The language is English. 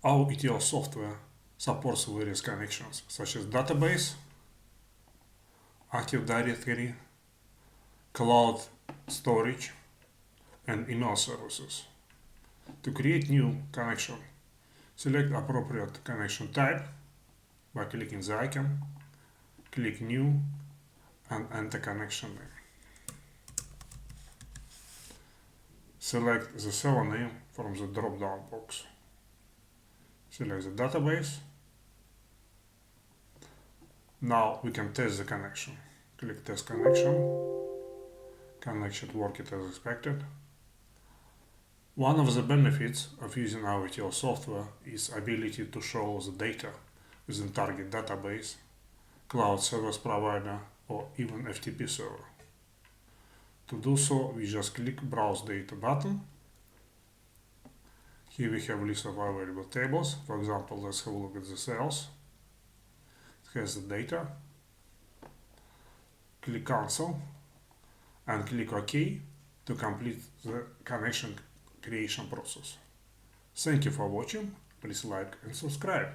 Our ETL software supports various connections such as database, Active Directory, cloud storage, and email services. To create new connection, select appropriate connection type by clicking the icon, click New, and enter connection name. Select the server name from the drop-down box. Select the database. Now we can test the connection. Click Test Connection. Connection worked as expected. One of the benefits of using our ETL software is ability to show the data within target database, cloud service provider, or even FTP server. To do so, we just click Browse Data button. Here we have a list of available tables. For example, let's have a look at the sales. It has the data. Click Cancel and click OK to complete the connection creation process. Thank you for watching. Please like and subscribe.